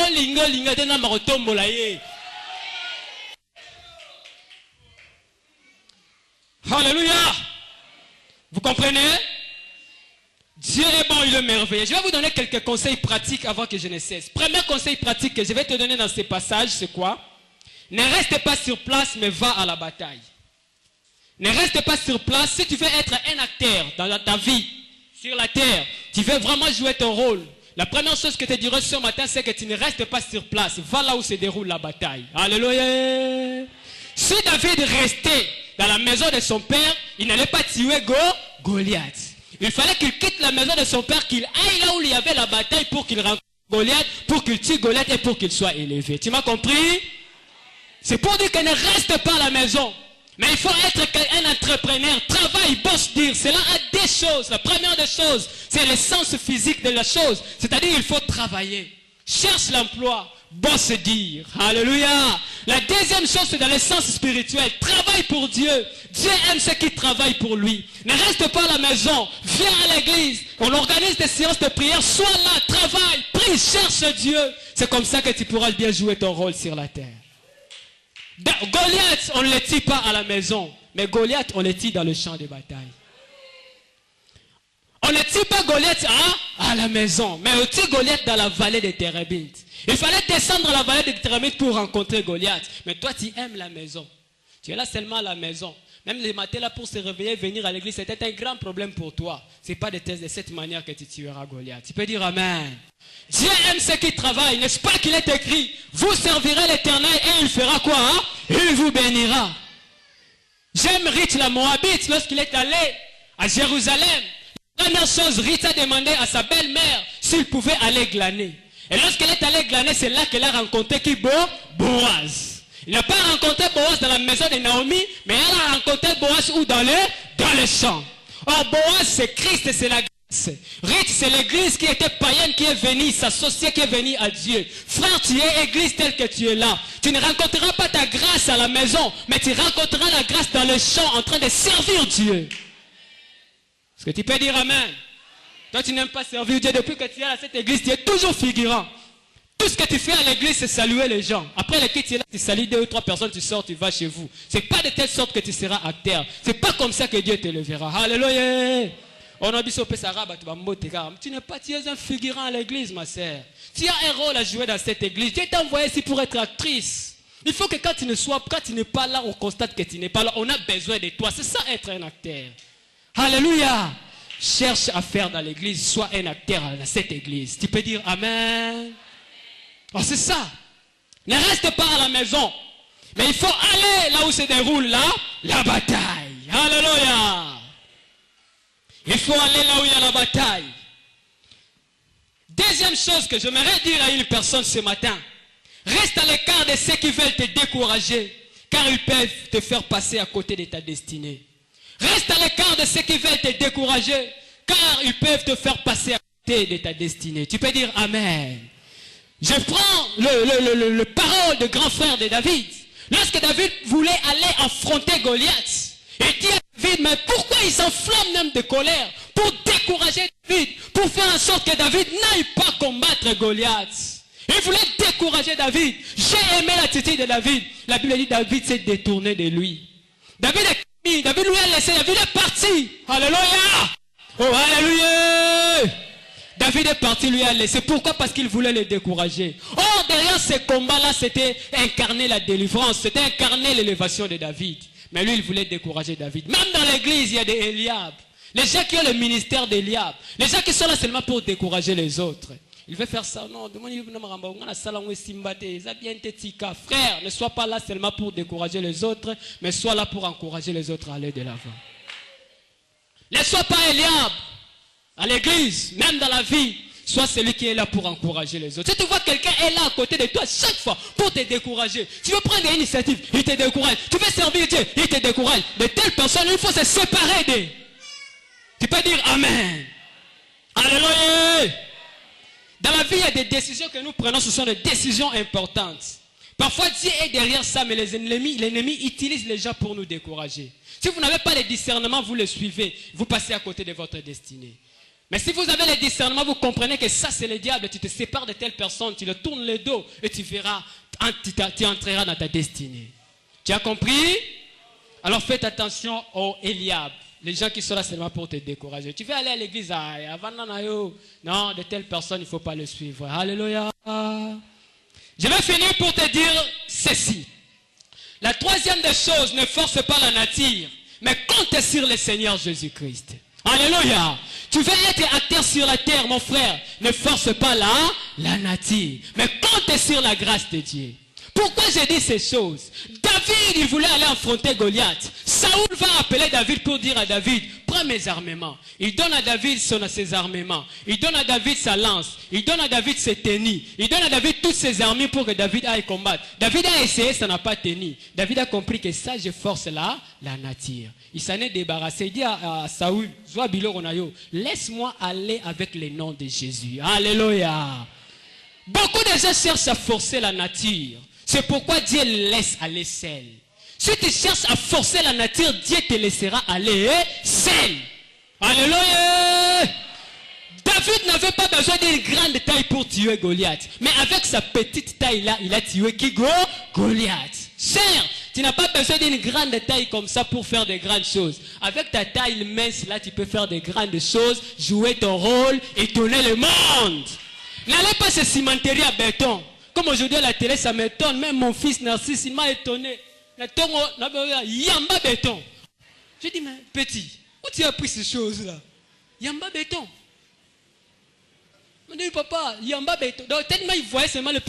Alléluia. Vous comprenez? Dieu est bon, il est merveilleux. Je vais vous donner quelques conseils pratiques avant que je ne cesse. Premier conseil pratique que je vais te donner dans ces passages, c'est quoi? Ne reste pas sur place, mais va à la bataille. Ne reste pas sur place. Si tu veux être un acteur dans ta vie, sur la terre, tu veux vraiment jouer ton rôle. La première chose que je te dirai ce matin, c'est que tu ne restes pas sur place. Va là où se déroule la bataille. Alléluia. Si David restait dans la maison de son père, il n'allait pas tuer Goliath. Il fallait qu'il quitte la maison de son père, qu'il aille là où il y avait la bataille pour qu'il rencontre Goliath, pour qu'il tue Goliath et pour qu'il soit élevé. Tu m'as compris? C'est pour dire qu'il ne reste pas à la maison. Mais il faut être un entrepreneur. Travail, bosse, dire. Cela a des choses. La première des choses, c'est l'essence physique de la chose. C'est-à-dire qu'il faut travailler. Cherche l'emploi. Bosse, dire. Alléluia. La deuxième chose, c'est dans l'essence spirituelle. Travaille pour Dieu. Dieu aime ceux qui travaillent pour lui. Ne reste pas à la maison. Viens à l'église. On organise des séances de prière. Sois là, travaille, prie, cherche Dieu. C'est comme ça que tu pourras bien jouer ton rôle sur la terre. Goliath, on ne le tue pas à la maison. Mais Goliath, on le tue dans le champ de bataille. On ne tue pas Goliath à la maison. Mais on tue Goliath dans la vallée des Térébites. Il fallait descendre à la vallée des Térébites pour rencontrer Goliath. Mais toi, tu aimes la maison. Tu es là seulement à la maison. Même les matins là pour se réveiller, venir à l'église, c'était un grand problème pour toi. Ce n'est pas de cette manière que tu tueras Goliath. Tu peux dire Amen. Dieu aime ceux qui travaillent. N'est-ce pas qu'il est écrit? Vous servirez l'Éternel et il fera quoi? Il vous bénira. J'aime Ruth la Moabite lorsqu'il est allé à Jérusalem. La première chose, Ruth a demandé à sa belle-mère s'il pouvait aller glaner. Et lorsqu'elle est allée glaner, c'est là qu'elle a rencontré qui? Boaz. Il n'a pas rencontré Boaz dans la maison de Naomi, mais elle a rencontré Boaz où? Dans le champ. Or, Boaz, c'est Christ, c'est la grâce. Ruth, c'est l'église qui était païenne, qui est venue s'associer, qui est venue à Dieu. Frère, tu es église telle que tu es là. Tu ne rencontreras pas ta grâce à la maison, mais tu rencontreras la grâce dans le champ en train de servir Dieu. Est-ce que tu peux dire Amen? Toi, tu n'aimes pas servir Dieu. Depuis que tu es à cette église, tu es toujours figurant. Tout ce que tu fais à l'église, c'est saluer les gens. Après l'église, tu es là, tu salues 2 ou 3 personnes, tu sors, tu vas chez vous. Ce n'est pas de telle sorte que tu seras acteur. Ce n'est pas comme ça que Dieu te le verra. Alléluia. On a dit tu n'es pas, tu es un figurant à l'église, ma sœur. Tu as un rôle à jouer dans cette église. Dieu t'a envoyé ici pour être actrice. Il faut que quand tu n'es pas là, on constate que tu n'es pas là. On a besoin de toi. C'est ça être un acteur. Alléluia. Cherche à faire dans l'église, sois un acteur dans cette église. Tu peux dire Amen. Oh, c'est ça. Ne reste pas à la maison. Mais il faut aller là où se déroule la bataille. Alléluia. Il faut aller là où il y a la bataille. Deuxième chose que j'aimerais dire à une personne ce matin. Reste à l'écart de ceux qui veulent te décourager, car ils peuvent te faire passer à côté de ta destinée. Reste à l'écart de ceux qui veulent te décourager, car ils peuvent te faire passer à côté de ta destinée. Tu peux dire Amen. Je prends le parole de grand frère de David. Lorsque David voulait aller affronter Goliath, il dit à David, mais pourquoi il s'enflamme même de colère pour décourager David, pour faire en sorte que David n'aille pas combattre Goliath. Il voulait décourager David. J'ai aimé l'attitude de David. La Bible dit David s'est détourné de lui. David lui a laissé, David est parti. Alléluia. Oh, alléluia. David est parti, lui a laissé. Pourquoi? Parce qu'il voulait le décourager. Or, derrière ces combats-là, c'était incarner la délivrance, c'était incarner l'élévation de David. Mais lui, il voulait décourager David. Même dans l'église, il y a des Eliab. Les gens qui ont le ministère d'Eliab. Les gens qui sont là seulement pour décourager les autres. Il veut faire ça. Non, frère, ne sois pas là seulement pour décourager les autres, mais sois là pour encourager les autres à aller de l'avant. Ne sois pas Eliab à l'église, même dans la vie. Sois celui qui est là pour encourager les autres. Si tu vois quelqu'un est là à côté de toi chaque fois pour te décourager, tu veux prendre des initiatives, il te décourage. Tu veux servir Dieu, il te décourage. De telles personnes, il faut se séparer d'eux. Tu peux dire Amen. Alléluia. Dans la vie, il y a des décisions que nous prenons, ce sont des décisions importantes. Parfois, Dieu est derrière ça, mais l'ennemi utilise les gens pour nous décourager. Si vous n'avez pas le discernement, vous le suivez, vous passez à côté de votre destinée. Mais si vous avez le discernement, vous comprenez que ça c'est le diable, tu te sépares de telle personne, tu le tournes le dos et tu verras, tu entreras dans ta destinée. Tu as compris? Alors faites attention aux Eliab. Les gens qui sont là seulement pour te décourager. Tu veux aller à l'église, non, de telles personnes, il ne faut pas le suivre. Alléluia. Je vais finir pour te dire ceci. La troisième des choses, ne force pas la nature, mais compte sur le Seigneur Jésus-Christ. Alléluia. Tu veux être acteur sur la terre, mon frère. Ne force pas la nature, mais compte sur la grâce de Dieu. Pourquoi j'ai dit ces choses? David, il voulait aller affronter Goliath. Saoul va appeler David pour dire à David, prends mes armements. Il donne à David ses armements. Il donne à David sa lance. Il donne à David ses tenues. Il donne à David toutes ses armées pour que David aille combattre. David a essayé, ça n'a pas tenu. David a compris que ça, je force la nature. Il s'en est débarrassé. Il dit à Saoul, laisse-moi aller avec le nom de Jésus. Alléluia. Beaucoup de gens cherchent à forcer la nature. C'est pourquoi Dieu laisse aller seul. Si tu cherches à forcer la nature, Dieu te laissera aller seul. Alléluia. David n'avait pas besoin d'une grande taille pour tuer Goliath. Mais avec sa petite taille-là, il a tué qui? Goliath. Certes, tu n'as pas besoin d'une grande taille comme ça pour faire de grandes choses. Avec ta taille mince, là, tu peux faire de grandes choses, jouer ton rôle, étonner le monde. N'allez pas se cimenterie à béton. Comme aujourd'hui à la télé, ça m'étonne. Même mon fils Narcisse, il m'a étonné. Yamba béton. Je dis, mais petit, où tu as pris ces choses-là? Yamba béton. Je dis, papa, Yamba béton. Donc, tellement il voyait seulement le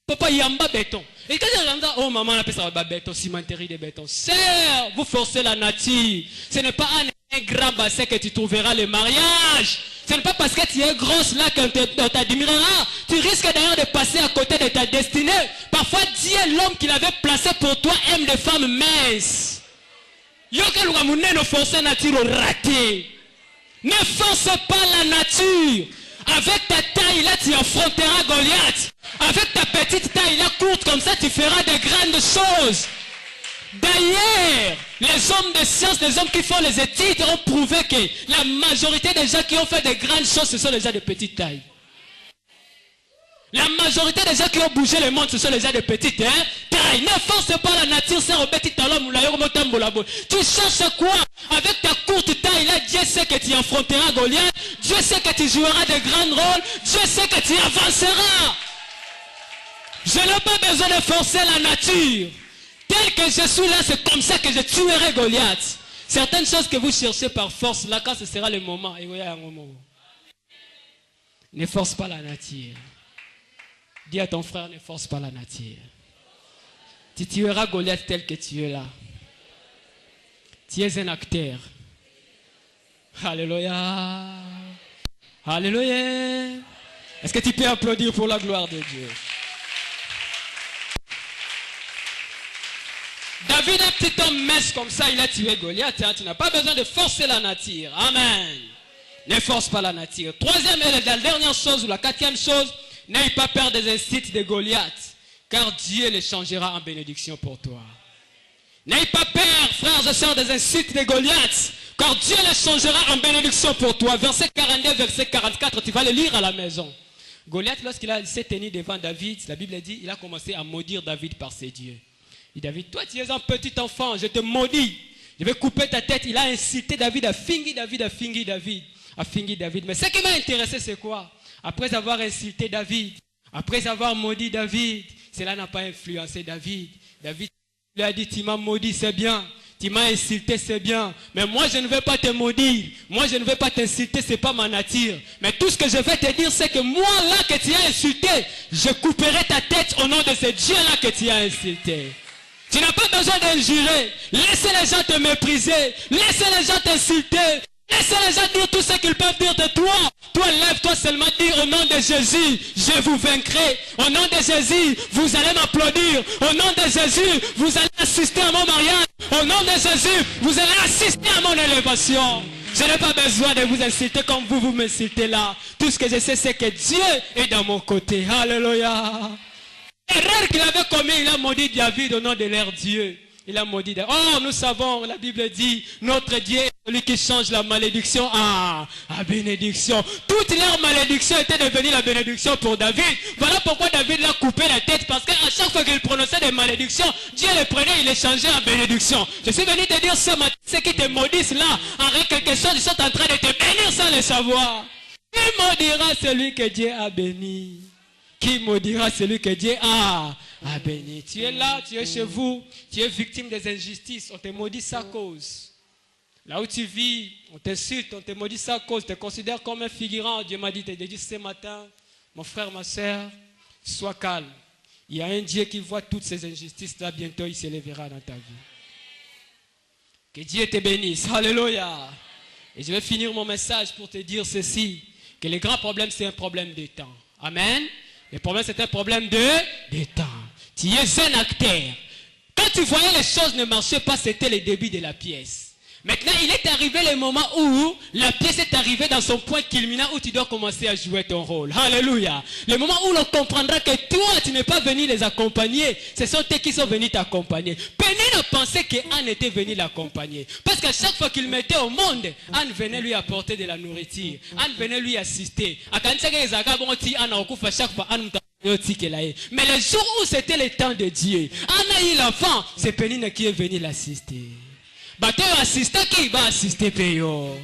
papa Yamba béton. Et quand il dit, oh maman, on appelle ça béton, cimenterie de béton. Sœur, vous forcez la nature. Ce n'est pas un grand bassin que tu trouveras le mariage. Ce n'est pas parce que tu es grosse là qu'on t'admirera. Tu risques d'ailleurs de passer à côté de ta destinée. Parfois, Dieu, l'homme qu'il avait placé pour toi, aime des femmes minces. Ne force pas la nature. Avec ta taille là, tu affronteras Goliath. Avec ta petite taille là, courte comme ça, tu feras de grandes choses. D'ailleurs, les hommes de science, les hommes qui font les études ont prouvé que la majorité des gens qui ont fait de grandes choses, ce sont les gens de petite taille. La majorité des gens qui ont bougé le monde, ce sont les gens de petite taille. Ne force pas la nature, c'est au petit talon. Tu cherches quoi? Avec ta courte taille là, Dieu sait que tu affronteras Goliath. Dieu sait que tu joueras de grands rôles. Dieu sait que tu avanceras. Je n'ai pas besoin de forcer la nature. Tel que je suis là, c'est comme ça que je tuerai Goliath. Certaines choses que vous cherchez par force, là, quand ce sera le moment, ne force pas la nature. Dis à ton frère, ne force pas la nature. Tu tueras Goliath tel que tu es là. Tu es un acteur. Alléluia. Alléluia. Est-ce que tu peux applaudir pour la gloire de Dieu? David, un petit homme mince comme ça, il a tué Goliath. Hein? Tu n'as pas besoin de forcer la nature. Amen. Ne force pas la nature. Troisième et la dernière chose, ou la quatrième chose, n'aie pas peur des insultes de Goliath, car Dieu les changera en bénédiction pour toi. N'aie pas peur, frères et sœurs, des insultes de Goliath, car Dieu les changera en bénédiction pour toi. Verset 42, verset 44, tu vas le lire à la maison. Goliath, lorsqu'il s'est tenu devant David, la Bible dit, il a commencé à maudire David par ses dieux. Il dit, David, toi tu es un petit enfant, je te maudis. Je vais couper ta tête. Il a incité David à finir David. Mais ce qui m'a intéressé, c'est quoi? Après avoir insulté David, après avoir maudit David, cela n'a pas influencé David. David lui a dit, tu m'as maudit, c'est bien. Tu m'as insulté, c'est bien. Mais moi, je ne vais pas te maudire. Moi, je ne vais pas t'insulter, ce n'est pas ma nature. Mais tout ce que je vais te dire, c'est que moi, là que tu as insulté, je couperai ta tête au nom de ce Dieu-là que tu as insulté. Tu n'as pas besoin d'injurer. Laissez les gens te mépriser. Laissez les gens t'insulter. Laissez les gens dire tout ce qu'ils peuvent dire de toi. Toi, lève-toi seulement, dire au nom de Jésus, je vous vaincrai. Au nom de Jésus, vous allez m'applaudir. Au nom de Jésus, vous allez assister à mon mariage. Au nom de Jésus, vous allez assister à mon élévation. Je n'ai pas besoin de vous insulter comme vous m'insultez là. Tout ce que je sais, c'est que Dieu est dans mon côté. Alléluia. L'erreur qu'il avait commis, il a maudit David au nom de leur Dieu. Il a maudit David. Oh, nous savons, la Bible dit, notre Dieu est celui qui change la malédiction en bénédiction. Toute leur malédiction était devenue la bénédiction pour David. Voilà pourquoi David l'a coupé la tête, parce qu'à chaque fois qu'il prononçait des malédictions, Dieu les prenait, il les changeait en bénédiction. Je suis venu te dire ce matin, ceux qui te maudissent là, en quelque chose, ils sont en train de te bénir sans le savoir. Qui maudira celui que Dieu a béni? Qui maudira celui que Dieu a béni? Tu es là, tu es chez vous, tu es victime des injustices, on te maudit sa cause. Là où tu vis, on t'insulte, on te maudit sa cause, on te considère comme un figurant. Dieu m'a dit, ce matin, mon frère, ma soeur, sois calme. Il y a un Dieu qui voit toutes ces injustices-là, bientôt il s'élèvera dans ta vie. Que Dieu te bénisse, alléluia. Et je vais finir mon message pour te dire ceci, que le grand problème, c'est un problème de temps. Amen. Le problème, c'est un problème de temps. Tu es un acteur. Quand tu voyais les choses ne marchaient pas, c'était le début de la pièce. Maintenant, il est arrivé le moment où la pièce est arrivée dans son point culminant où tu dois commencer à jouer ton rôle. Alléluia. Le moment où l'on comprendra que toi, tu n'es pas venu les accompagner. Ce sont eux qui sont venus t'accompagner. Pénine pensait qu'Anne était venue l'accompagner. Parce qu'à chaque fois qu'il mettait au monde, Anne venait lui apporter de la nourriture. Anne venait lui assister. Mais le jour où c'était le temps de Dieu, Anne a eu l'enfant, c'est Pénine qui est venue l'assister. Bateau assistant qui va assister Péyo.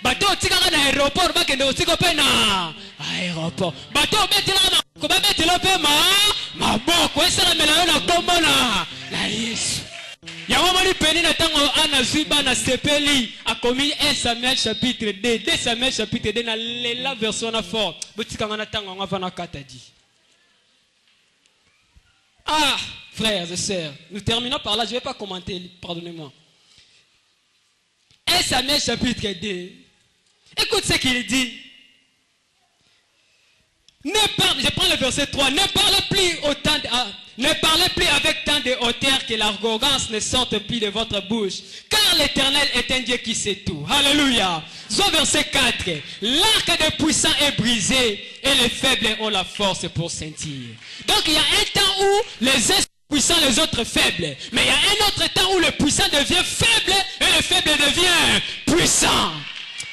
Bateau tika na aéroport ba kende otiko pe na aéroport. Bateau betela ko ba betela pe ma boko esala mela na kombo na Yesu. Ya wamani Pénine tango ana zuba na sepeli a commis 1 Samuel chapitre 2, 2 Samuel chapitre 2 na la version na fort. Botika ngana tango ngava na katadi. Ah, frères et sœurs, nous terminons par là, je ne vais pas commenter, pardonnez-moi. 1 Samuel chapitre 2. Écoute ce qu'il dit. Je prends le verset 3. Ne parlez plus avec tant de hauteur que l'arrogance ne sorte plus de votre bouche. Car l'Éternel est un Dieu qui sait tout. Alléluia. Verset 4. L'arc des puissants est brisé et les faibles ont la force pour sentir. Donc il y a un temps où les uns puissants, les autres faibles. Mais il y a un autre temps où le puissant devient faible et le faible devient puissant.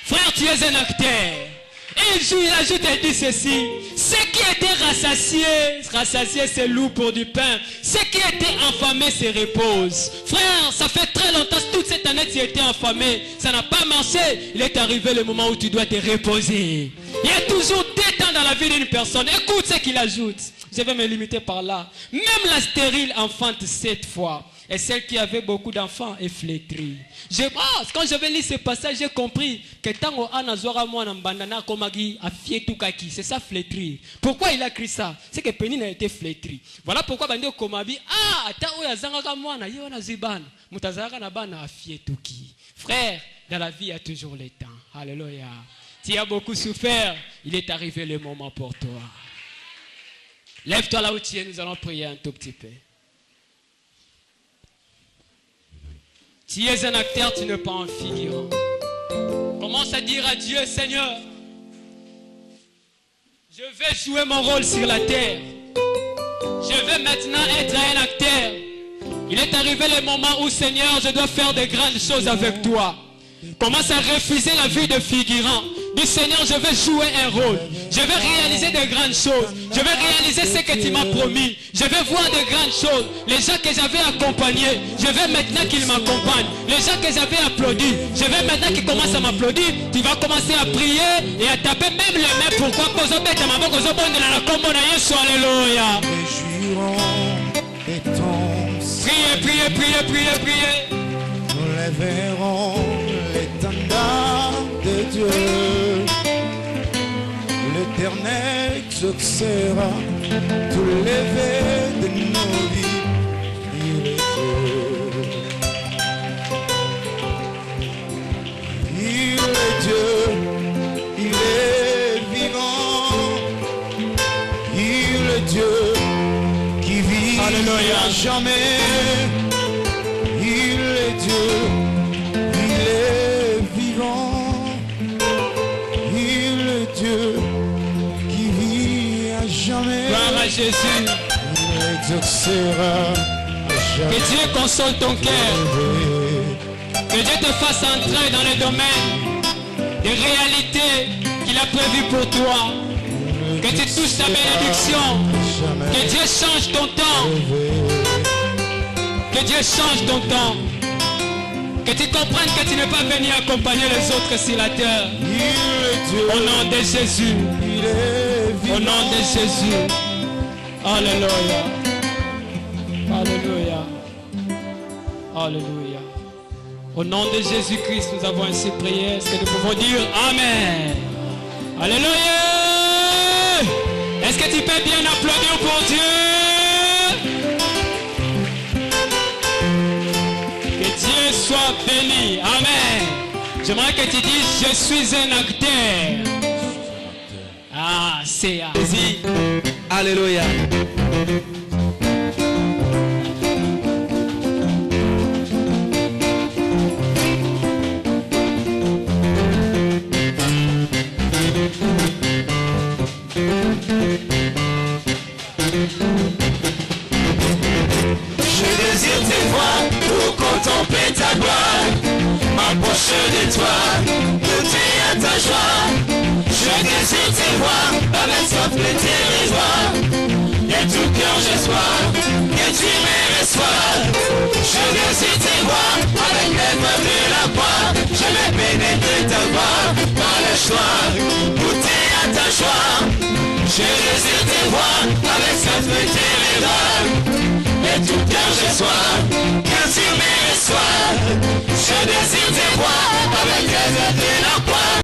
Frère, tu es un acteur. Et il ajoute et dit ceci. Ceux qui étaient rassasiés se louent pour du pain. Ceux qui étaient affamés se reposent. Frère, ça fait très longtemps, toute cette année tu étais affamé. Ça n'a pas marché. Il est arrivé le moment où tu dois te reposer. Il y a toujours des temps dans la vie d'une personne. Écoute ce qu'il ajoute. Je vais me limiter par là. Même la stérile enfante 7 fois. Et celle qui avait beaucoup d'enfants est flétrie. Quand j'avais lu ce passage, j'ai compris que tant c'est ça flétrie. Pourquoi il a écrit ça? C'est que Pénine a été flétrie. Voilà pourquoi Bandi Komabi, frère, dans la vie, il y a toujours le temps. Alléluia. Tu as beaucoup souffert, il est arrivé le moment pour toi. Lève-toi là où tu es, nous allons prier un tout petit peu. Tu es un acteur, tu n'es pas un figurant. Commence à dire à Dieu, Seigneur, je vais jouer mon rôle sur la terre. Je vais maintenant être un acteur. Il est arrivé le moment où, Seigneur, je dois faire de grandes choses avec toi. Commence à refuser la vie de figurant. Dis, Seigneur, je vais jouer un rôle. Je vais réaliser de grandes choses. Je vais réaliser ce que tu m'as promis. Je vais voir de grandes choses. Les gens que j'avais accompagnés, je veux maintenant qu'ils m'accompagnent. Les gens que j'avais applaudis, je veux maintenant qu'ils commencent à m'applaudir. Tu vas commencer à prier et à taper même les mains. Pourquoi? Alléluia. Priez, priez, priez, priez. Nous lèverons l'étendard de Dieu. L'Éternel exaucera tout lever de nos vies. Il est Dieu, il est vivant. Il est Dieu qui vit Alléluia. à jamais. Il est Dieu, il est vivant. Il est Dieu qui vit à jamais. Gloire à Jésus. Il exaucera à jamais. Que Dieu console ton cœur. Que Dieu te fasse entrer dans les domaines de réalité qu'il a prévu pour toi. Que tu touches ta bénédiction. Que Dieu change ton temps. Que Dieu change ton temps. Que tu comprennes que tu n'es pas venu accompagner les autres sur la terre. Au nom de Jésus. Au nom de Jésus. Alléluia. Alléluia. Alléluia. Au nom de Jésus-Christ, nous avons ainsi prié. Est-ce que nous pouvons dire Amen? Alléluia. Est-ce que tu peux bien applaudir pour Dieu? Que Dieu soit béni. Amen. J'aimerais que tu dises, je suis un acteur. Ah, c'est Vas-y. Alléluia. Je désire tes voix pour contempler ta gloire, m'approcher de toi, goûter à ta joie. Je désire tes voix avec soif de tes joies. Et tout cœur je sois, que tu me reçois. Je désire tes voix avec l'épreuve de la croix. Je vais pénétrer ta voix dans le choix, goûter à ta joie. Je désire tes voix avec soif de tes joies. Et tout cœur je sois, que tu me reçois. Je désire tes voix avec les œuvres de la croix.